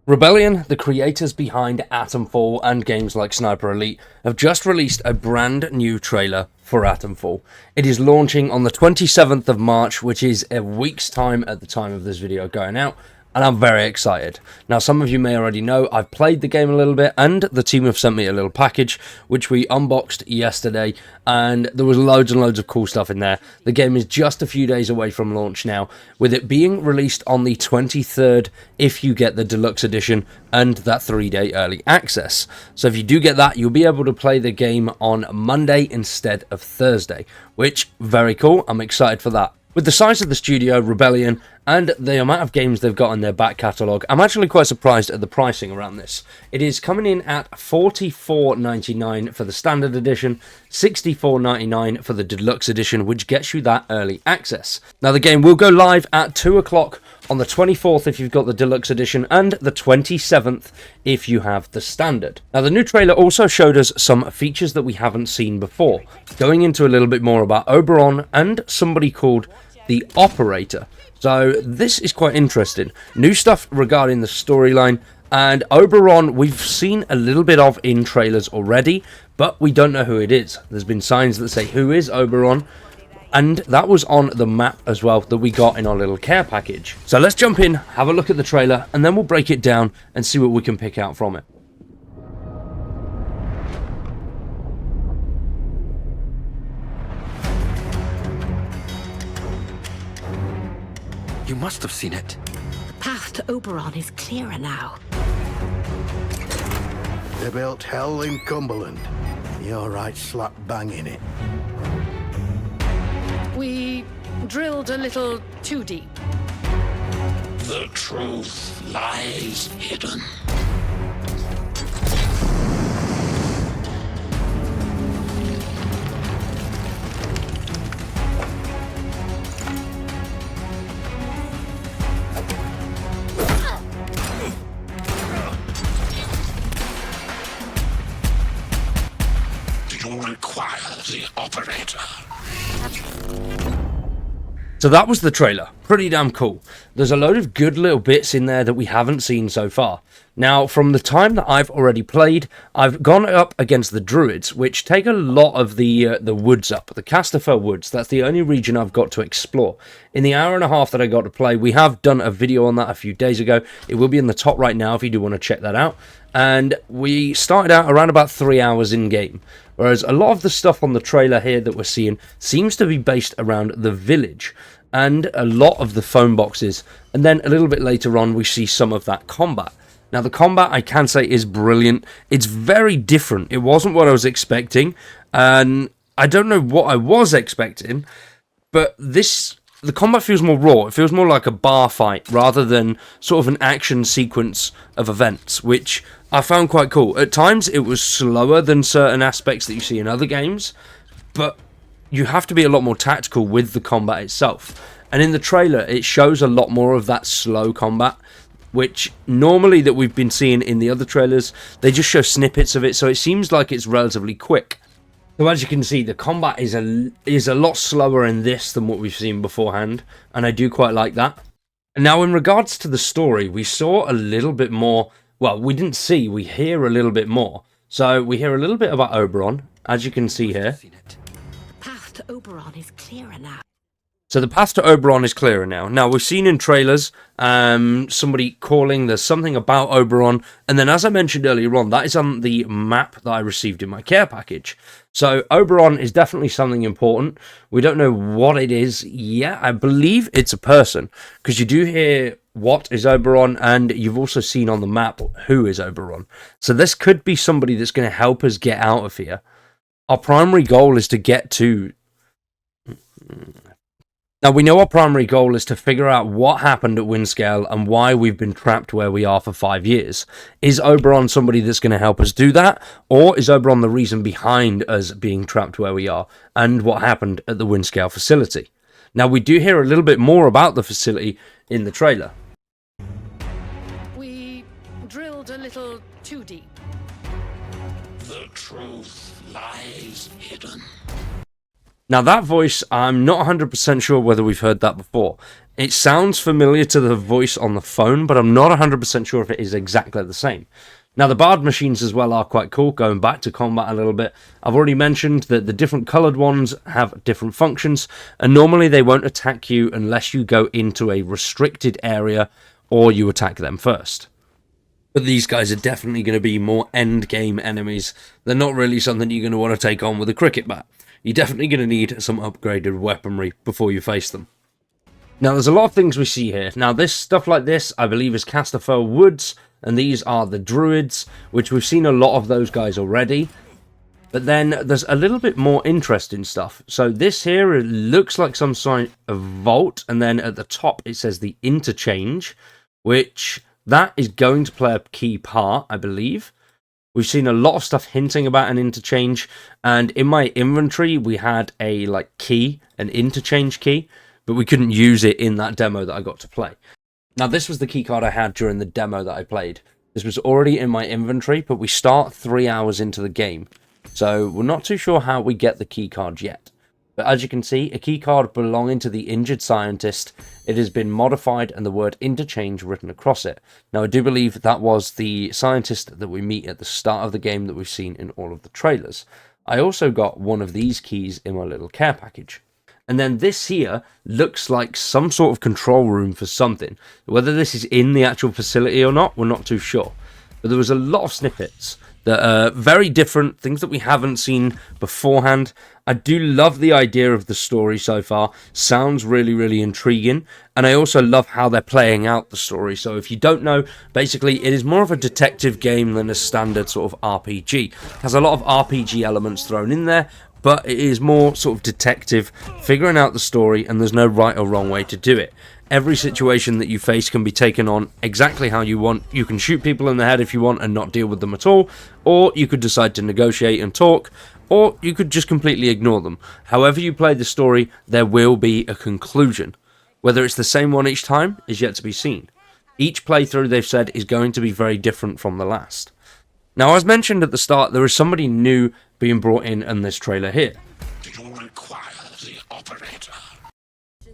Rebellion, the creators behind Atomfall and games like Sniper Elite, have just released a brand new trailer for Atomfall. It is launching on the 27th of March, which is a week's time at the time of this video going out, and I'm very excited. Now, some of you may already know, I've played the game a little bit, and the team have sent me a little package, which we unboxed yesterday, and there was loads and loads of cool stuff in there. The game is just a few days away from launch now, with it being released on the 23rd if you get the deluxe edition and that 3-day early access. So if you do get that, you'll be able to play the game on Monday instead of Thursday, which, very cool. I'm excited for that. With the size of the studio, Rebellion, and the amount of games they've got in their back catalogue, I'm actually quite surprised at the pricing around this. It is coming in at $44.99 for the standard edition, $64.99 for the deluxe edition, which gets you that early access. Now, the game will go live at 2 o'clock on the 24th if you've got the deluxe edition, and the 27th if you have the standard. Now, the new trailer also showed us some features that we haven't seen before, going into a little bit more about Oberon and somebody called the Operator. So this is quite interesting. New stuff regarding the storyline, and Oberon we've seen a little bit of in trailers already, but we don't know who it is. There's been signs that say who is Oberon, and that was on the map as well that we got in our little care package. So let's jump in, have a look at the trailer, and then we'll break it down and see what we can pick out from it. You must have seen it. The path to Oberon is clearer now. They built hell in Cumberland. You're right slap bang in it. We drilled a little too deep. The truth lies hidden. You require the Operator. So that was the trailer. Pretty damn cool. There's a load of good little bits in there that we haven't seen so far. Now, from the time that I've already played, I've gone up against the Druids, which take a lot of the woods up, the Casterfell Woods. That's the only region I've got to explore. In the hour and a half that I got to play, we have done a video on that a few days ago. It will be in the top right now if you do want to check that out. And we started out around about 3 hours in game. Whereas a lot of the stuff on the trailer here that we're seeing seems to be based around the village and a lot of the phone boxes. And then a little bit later on, we see some of that combat. Now, the combat, I can say, is brilliant. It's very different. It wasn't what I was expecting. And I don't know what I was expecting. But the combat feels more raw. It feels more like a bar fight rather than sort of an action sequence of events, which I found quite cool. At times, it was slower than certain aspects that you see in other games, but you have to be a lot more tactical with the combat itself. And in the trailer, it shows a lot more of that slow combat, which normally that we've been seeing in the other trailers, they just show snippets of it, so it seems like it's relatively quick. So as you can see, the combat is a lot slower in this than what we've seen beforehand, and I do quite like that. And now in regards to the story, we saw a little bit more. Well, we didn't see, we hear a little bit more. So we hear a little bit about Oberon, as you can see here. The path to Oberon is clearer now. So the path to Oberon is clearer now. Now, we've seen in trailers somebody calling, there's something about Oberon, and then as I mentioned earlier on, that is on the map that I received in my care package. So Oberon is definitely something important. We don't know what it is yet. I believe it's a person, because you do hear what is Oberon, and you've also seen on the map who is Oberon. So this could be somebody that's going to help us get out of here. Our primary goal is to get to... Now, we know our primary goal is to figure out what happened at Windscale and why we've been trapped where we are for 5 years. Is Oberon somebody that's going to help us do that? Or is Oberon the reason behind us being trapped where we are and what happened at the Windscale facility? Now, we do hear a little bit more about the facility in the trailer. We drilled a little too deep. The truth lies hidden. Now that voice, I'm not 100% sure whether we've heard that before. It sounds familiar to the voice on the phone, but I'm not 100% sure if it is exactly the same. Now the bard machines as well are quite cool, going back to combat a little bit. I've already mentioned that the different coloured ones have different functions, and normally they won't attack you unless you go into a restricted area or you attack them first. But these guys are definitely going to be more end-game enemies. They're not really something you're going to want to take on with a cricket bat. You're definitely going to need some upgraded weaponry before you face them. Now, there's a lot of things we see here. Now, this stuff like this, I believe, is Casterfell Woods, and these are the Druids, which we've seen a lot of those guys already. But then there's a little bit more interesting stuff. So this here, it looks like some sort of vault, and then at the top it says the interchange, which that is going to play a key part, I believe. We've seen a lot of stuff hinting about an interchange, and in my inventory we had a key, an interchange key, but we couldn't use it in that demo that I got to play. Now this was the key card I had during the demo that I played. This was already in my inventory, but we start 3 hours into the game, so we're not too sure how we get the key card yet. But as you can see, a key card belonging to the injured scientist. It has been modified and the word interchange written across it. Now I do believe that was the scientist that we meet at the start of the game that we've seen in all of the trailers. I also got one of these keys in my little care package. And then this here looks like some sort of control room for something. Whether this is in the actual facility or not, we're not too sure. But there was a lot of snippets that are very different, things that we haven't seen beforehand. I do love the idea of the story so far. Sounds really, really intriguing. And I also love how they're playing out the story. So if you don't know, basically it is more of a detective game than a standard sort of RPG. It has a lot of RPG elements thrown in there, but it is more sort of detective, figuring out the story, and there's no right or wrong way to do it. Every situation that you face can be taken on exactly how you want. You can shoot people in the head if you want and not deal with them at all, or you could decide to negotiate and talk, or you could just completely ignore them. However you play the story, there will be a conclusion. Whether it's the same one each time is yet to be seen. Each playthrough, they've said, is going to be very different from the last. Now, as mentioned at the start, there is somebody new being brought in this trailer here. Do you require the operator?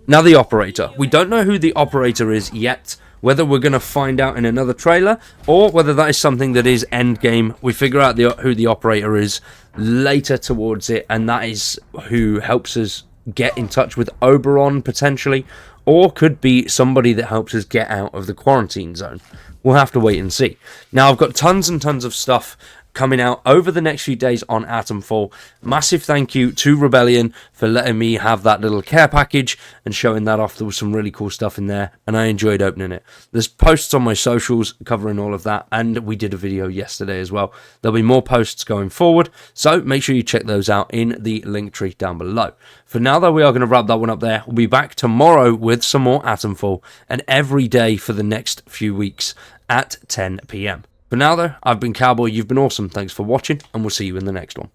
Now the operator. We don't know who the operator is yet, whether we're going to find out in another trailer, or whether that is something that is endgame. We figure out who the operator is later towards it, and that is who helps us get in touch with Oberon, potentially, or could be somebody that helps us get out of the quarantine zone. We'll have to wait and see. Now, I've got tons and tons of stuff coming out over the next few days on Atomfall. Massive thank you to Rebellion for letting me have that little care package and showing that off. There was some really cool stuff in there, and I enjoyed opening it. There's posts on my socials covering all of that, and we did a video yesterday as well. There'll be more posts going forward, so make sure you check those out in the link tree down below. For now, though, we are going to wrap that one up there. We'll be back tomorrow with some more Atomfall, and every day for the next few weeks at 10 PM. For now, though, I've been Cowboy, you've been awesome, thanks for watching, and we'll see you in the next one.